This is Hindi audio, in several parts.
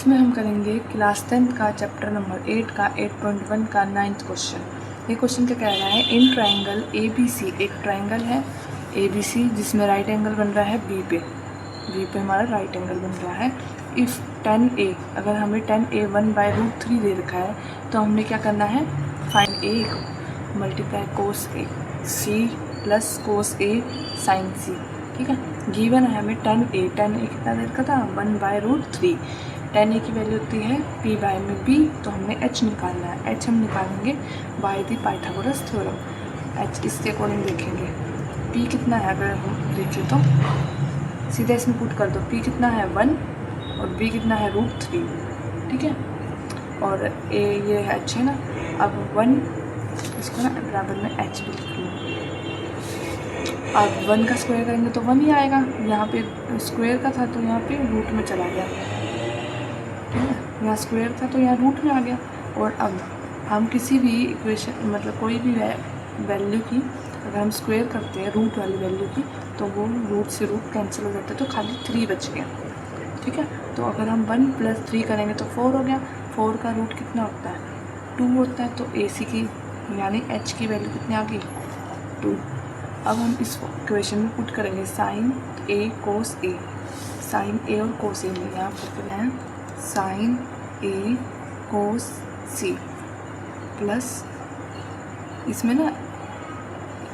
इसमें हम करेंगे क्लास 10th का चैप्टर नंबर 8 का 8.1 का 9th क्वेश्चन। ये क्वेश्चन क्या कह रहा है, इन ट्राइंगल ABC, एक ट्राइंगल है ABC जिसमें राइट एंगल बन रहा है बी पे हमारा राइट एंगल बन रहा है। इफ़ 10A, अगर हमें 10A 1/√3 दे रखा है तो हमने क्या करना है, find A multiply cos A C plus cos A sine C। ठीक है, गिवन है हमें 10A कितना दे रखा था, 1/√3। 10A की वैल्यू होती है P/B, तो हमने H निकालना है। H हम निकालेंगे by the Pythagoras theorem. H इसके अकॉर्डिंग देखेंगे P कितना है, अगर हम देखें तो सीधा इसमें पुट कर दो। P कितना है 1 और B कितना है √3। ठीक है, और A ये है H है ना। अब 1 इसको ना बराबर में H भी लिख लो। अब 1 का स्क्वायर करेंगे तो 1 ही आएगा। यहाँ पे स्क्वायर का था तो यहाँ पे रूट में चला गया। ठीक है, यहाँ स्क्वायर था तो यहाँ रूट में आ गया। और अब हम किसी भी इक्वेशन मतलब कोई भी वैल्यू की अगर हम स्क्वायर करते हैं रूट वाली वैल्यू की, तो वो रूट से रूट कैंसिल हो जाता है, तो खाली 3 बच गया। ठीक है, तो अगर हम 1 + 3 करेंगे तो 4 हो गया। 4 का रूट कितना होता है, 2 होता है। तो AC की यानी H की वैल्यू कितनी आ गई, 2। अब हम इस इक्वेशन में पुट करेंगे sine A cos A। Sine A और कोस A में यहाँ पर है sine A cos C plus इसमें ना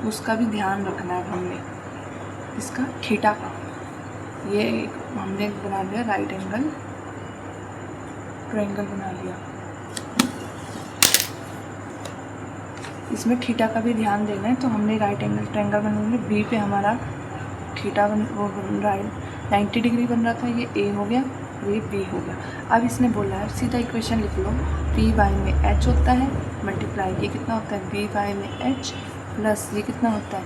उसका भी ध्यान रखना है हमने, इसका थीटा का। ये हमने बना लिया राइट एंगल ट्रायंगल बना लिया। इसमें थीटा का भी ध्यान देना है, तो हमने राइट एंगल ट्रायंगल बनाएंगे। बी पे हमारा थीटा वो राइट 90 डिग्री बन रहा था, ये A हो गया, ये B हो गया। अब इसने बोला है सीधा इक्वेशन लिख लो, P/by में H होता है मल्टीप्लाई ये कितना होता है B/by में H प्लस ये कितना होता है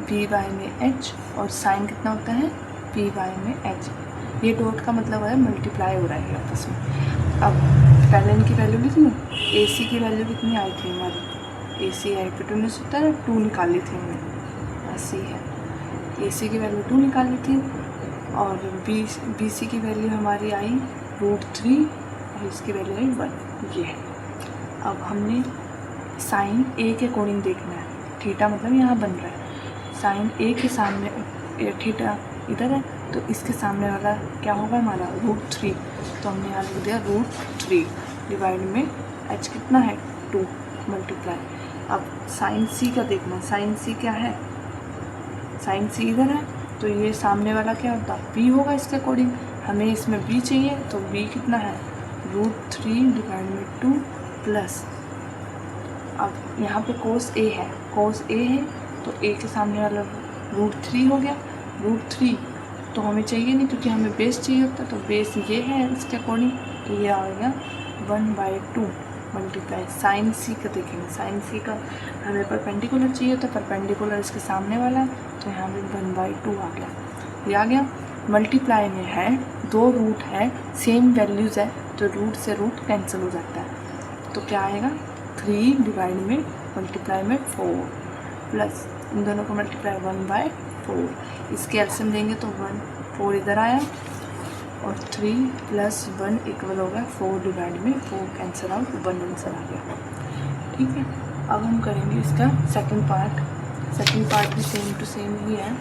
B/by में H और साइन कितना होता है P/by में H। ये डॉट का मतलब है मल्टीप्लाई हो रहा है आपस में। अब पहले इनकी वैल्यू लिख लूँ। AC की वैल्यू कितनी आई थी हमारी, AC हाइपोटेन्यूज होता है, 2 निकाली थी हमने, ऐसी है। AC की वैल्यू 2 निकाली थी और BC की वैल्यू हमारी आई √3 और इसकी वैल्यू आई 1। ये है। अब हमने साइन A के अकॉर्डिंग देखना है, थीटा मतलब यहाँ बन रहा है। साइन A के सामने थीटा इधर है, तो इसके सामने वाला क्या होगा हमारा √3। तो हमने यहाँ लिख दिया √3 डिवाइड में H कितना है 2 मल्टीप्लाई। अब साइन C का देखना, साइन C क्या है, साइन C इधर है, तो ये सामने वाला क्या होता है B होगा इसके अकॉर्डिंग। हमें इसमें B चाहिए, तो B कितना है √3 डिवाइड में 2 प्लस। अब यहाँ पे कोस A है, कोस A है तो A के सामने वाला √3 हो गया। √3 तो हमें चाहिए नहीं क्योंकि हमें बेस चाहिए होता है, तो बेस ये है इसके अकॉर्डिंग, तो ये आ गया 1/2 मल्टीप्लाई साइन C का देखेंगे। साइन C का हमें परपेंडिकुलर चाहिए, तो परपेंडिकुलर इसके सामने वाला है, तो यहाँ पे 1/2 आ गया। ये आ गया। मल्टीप्लाई में है 2 रूट है, सेम वैल्यूज़ है, तो रूट से रूट कैंसिल हो जाता है। तो क्या आएगा 3 डिवाइड में मल्टीप्लाई में 4 प्लस इन दोनों को मल्टीप्लाई 1/4। इसके एलसीएम देंगे तो 4 इधर आया और 3 + 1 इक्वल हो गया 4 डिवाइड में 4 कैंसिल आउट 1 आंसर आ गया। ठीक है, अब हम करेंगे इसका सेकंड पार्ट भी सेम टू सेम ही है।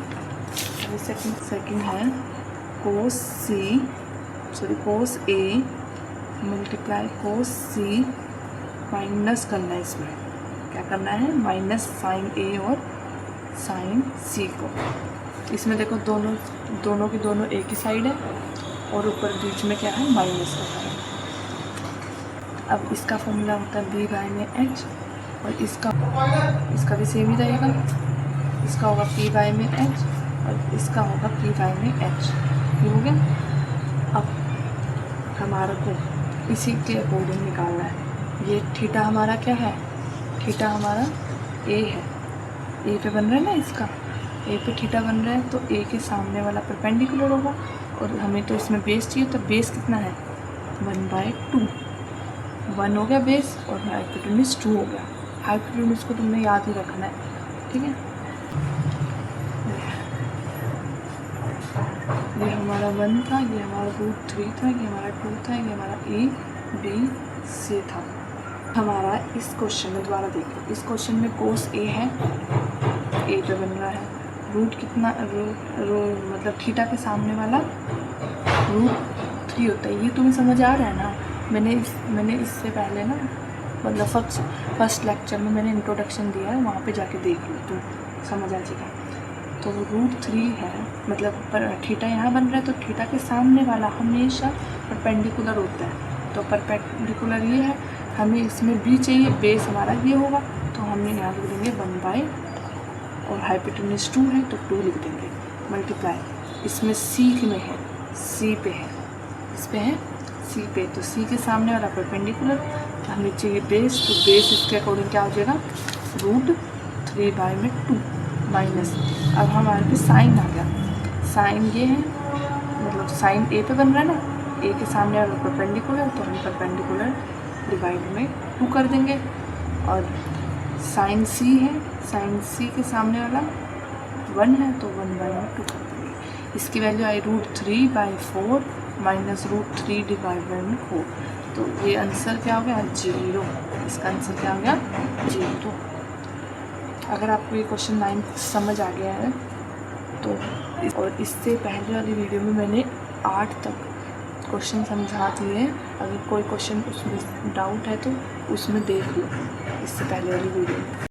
सेकंड है कोस A multiply cos C minus करना है। इसमें क्या करना है, माइनस साइन A और साइन C को। इसमें देखो दोनों की दोनों एक ही साइड है और ऊपर बीच में क्या है माइनस का साइन। अब इसका फॉर्मूला होता है B/by में H और इसका भी सेम ही रहेगा। इसका होगा P/by में H और इसका होगा P/by में H। ये हो गया। अब हमारे को इसी के अकॉर्डिंग निकालना है। ये थीटा हमारा क्या है, थीटा हमारा A है, A पे बन रहा है ना, इसका A पे थीटा बन रहा है, तो A के सामने वाला परपेंडिकुलर होगा और हमें तो इसमें बेस चाहिए, तो बेस कितना है 1/2। 1 हो गया बेस और हाइपोटेन्यूज 2 हो गया। हाइपोटेन्यूज को तुमने याद ही रखना है। ठीक है, ये हमारा 1 था, ये हमारा √3 था, ये हमारा 2 था। E B C था। हमारा इस क्वेश्चन में दोबारा देखो, इस क्वेश्चन में कोस A है, A पे बन रहा है, रूट कितना मतलब थीटा के सामने वाला √3 होता है। ये तुम्हें समझ आ रहा है ना? मैंने इससे पहले ना मतलब फर्स्ट लेक्चर में मैंने इंट्रोडक्शन दिया है, वहाँ पे जाके देख लो तो समझ आ जाएगा। तो √3 है, मतलब थीटा यहाँ बन रहा है, तो थीटा के सामने वाला हमेशा परपेंडिकुलर होता है। तो परपेंडिकुलर ये है, हमें इसमें B चाहिए, बेस हमारा ये होगा, तो हमने यहाँ लिख देंगे 1/, और हाइपोटेन्यूज 2 है तो 2 लिख देंगे, मल्टीप्लाई। इसमें C में है, C पे है, इस पे है C पे, तो C के सामने वाला परपेंडिकुलर, तो हमें चाहिए बेस, तो बेस इसके अकॉर्डिंग क्या हो जाएगा, √3/2 माइनस। अब हमारे पे साइन आ गया, साइन ये है, मतलब साइन A पे बन रहा है ना, A के सामने वाला परपेंडिकुलर, तो हम परपेंडिकुलर डिवाइड में 2 कर देंगे। और साइन C है, साइन C के सामने वाला 1 है, तो 1/2 कर देंगे। इसकी वैल्यू आई √3/4 माइनस √3/4, तो ये आंसर क्या हो गया, 0। इसका आंसर क्या हो गया, 0। अगर आपको ये क्वेश्चन 9 समझ आ गया है तो और इससे पहले वाली वीडियो में मैंने 8 तक क्वेश्चन समझा दिए। अगर कोई क्वेश्चन उसमें डाउट है तो उसमें देख लो, इससे पहले वाली वीडियो में।